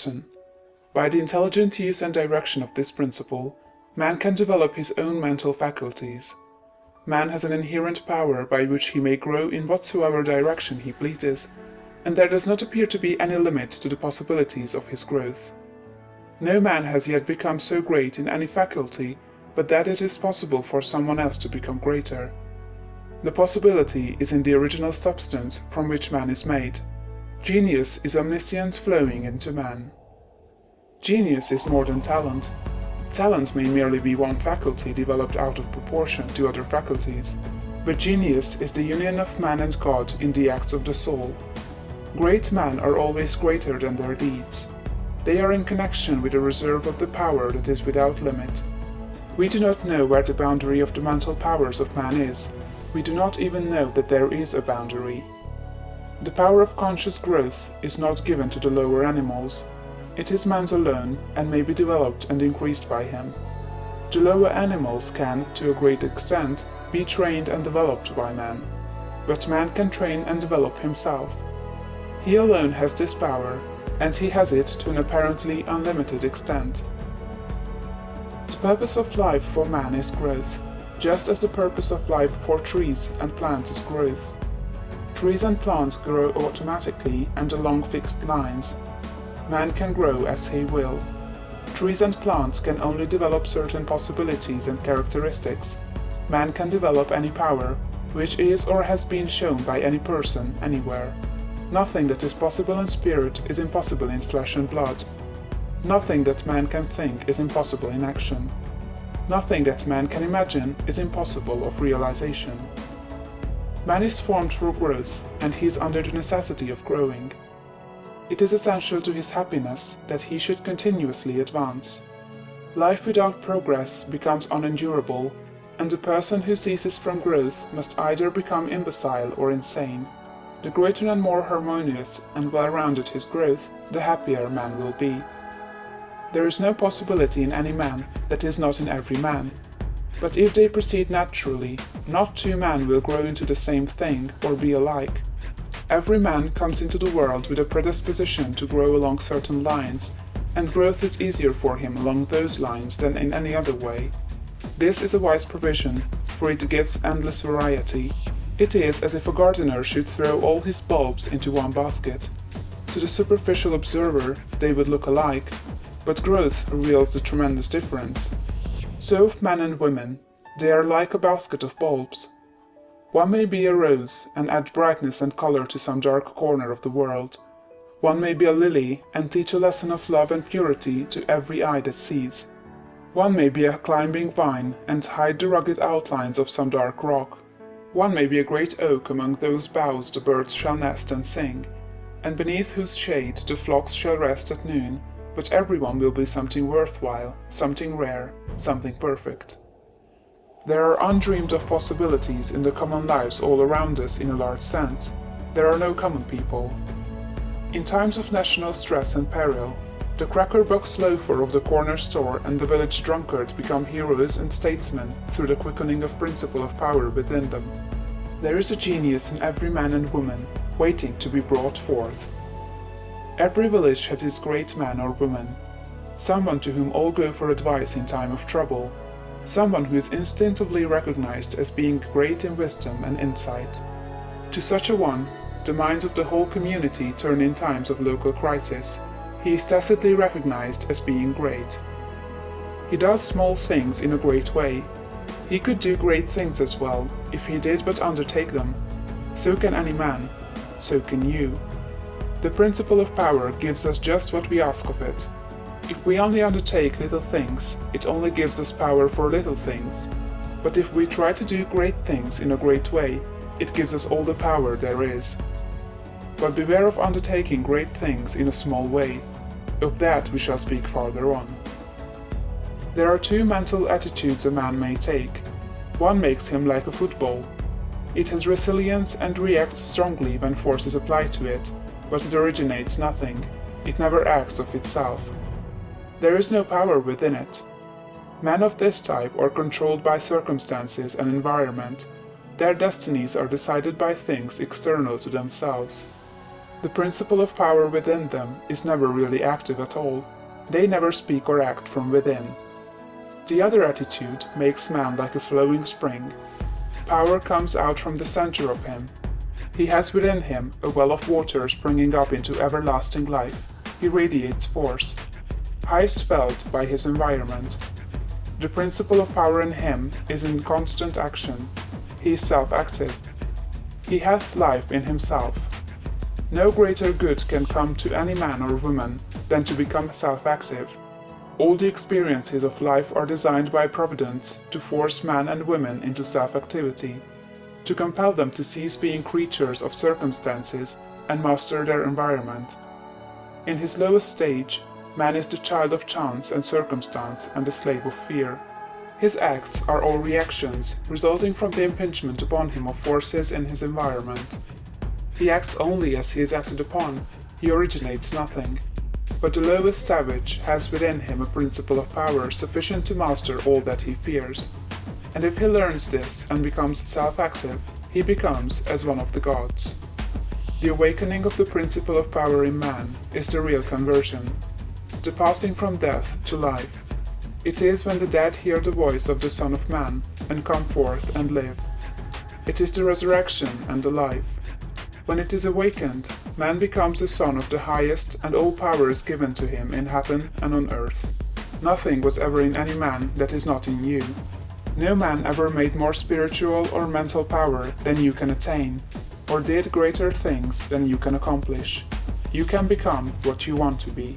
person. By the intelligent use and direction of this principle, man can develop his own mental faculties. Man has an inherent power by which he may grow in whatsoever direction he pleases, and there does not appear to be any limit to the possibilities of his growth. No man has yet become so great in any faculty but that it is possible for someone else to become greater. The possibility is in the original substance from which man is made. Genius is omniscience flowing into man. Genius is more than talent. Talent may merely be one faculty developed out of proportion to other faculties, but genius is the union of man and God in the acts of the soul. Great men are always greater than their deeds. They are in connection with a reserve of the power that is without limit. We do not know where the boundary of the mental powers of man is. We do not even know that there is a boundary. The power of conscious growth is not given to the lower animals. It is man's alone, and may be developed and increased by him. The lower animals can, to a great extent, be trained and developed by man. But man can train and develop himself. He alone has this power, and he has it to an apparently unlimited extent. The purpose of life for man is growth, just as the purpose of life for trees and plants is growth. Trees and plants grow automatically and along fixed lines. Man can grow as he will. Trees and plants can only develop certain possibilities and characteristics. Man can develop any power, which is or has been shown by any person, anywhere. Nothing that is possible in spirit is impossible in flesh and blood. Nothing that man can think is impossible in action. Nothing that man can imagine is impossible of realization. Man is formed for growth, and he is under the necessity of growing. It is essential to his happiness that he should continuously advance. Life without progress becomes unendurable, and the person who ceases from growth must either become imbecile or insane. The greater and more harmonious and well-rounded his growth, the happier man will be. There is no possibility in any man that is not in every man. But if they proceed naturally, not two men will grow into the same thing or be alike. Every man comes into the world with a predisposition to grow along certain lines, and growth is easier for him along those lines than in any other way. This is a wise provision, for it gives endless variety. It is as if a gardener should throw all his bulbs into one basket. To the superficial observer, they would look alike, but growth reveals the tremendous difference. So of men and women, they are like a basket of bulbs. One may be a rose and add brightness and color to some dark corner of the world. One may be a lily and teach a lesson of love and purity to every eye that sees. One may be a climbing vine and hide the rugged outlines of some dark rock. One may be a great oak among whose boughs the birds shall nest and sing, and beneath whose shade the flocks shall rest at noon, but everyone will be something worthwhile, something rare, something perfect. There are undreamed of possibilities in the common lives all around us in a large sense. There are no common people. In times of national stress and peril, the cracker-box loafer of the corner store and the village drunkard become heroes and statesmen through the quickening of principle of power within them. There is a genius in every man and woman, waiting to be brought forth. Every village has its great man or woman, someone to whom all go for advice in time of trouble, someone who is instinctively recognized as being great in wisdom and insight. To such a one, the minds of the whole community turn in times of local crisis. He is tacitly recognized as being great. He does small things in a great way. He could do great things as well, if he did but undertake them. So can any man. So can you. The principle of power gives us just what we ask of it. If we only undertake little things, it only gives us power for little things. But if we try to do great things in a great way, it gives us all the power there is. But beware of undertaking great things in a small way. Of that we shall speak farther on. There are two mental attitudes a man may take. One makes him like a football. It has resilience and reacts strongly when force is applied to it, but it originates nothing. It never acts of itself. There is no power within it. Men of this type are controlled by circumstances and environment. Their destinies are decided by things external to themselves. The principle of power within them is never really active at all. They never speak or act from within. The other attitude makes man like a flowing spring. Power comes out from the center of him. He has within him a well of water springing up into everlasting life. He radiates force, highest felt by his environment. The principle of power in him is in constant action. He is self-active. He hath life in himself. No greater good can come to any man or woman than to become self-active. All the experiences of life are designed by Providence to force man and women into self-activity, to compel them to cease being creatures of circumstances and master their environment. In his lowest stage, man is the child of chance and circumstance and the slave of fear. His acts are all reactions resulting from the impingement upon him of forces in his environment. He acts only as he is acted upon. He originates nothing. But the lowest savage has within him a principle of power sufficient to master all that he fears. And if he learns this and becomes self-active, he becomes as one of the gods. The awakening of the principle of power in man is the real conversion, the passing from death to life. It is when the dead hear the voice of the Son of Man and come forth and live. It is the resurrection and the life. When it is awakened, man becomes a son of the highest, and all power is given to him in heaven and on earth. Nothing was ever in any man that is not in you. No man ever made more spiritual or mental power than you can attain, or did greater things than you can accomplish. You can become what you want to be.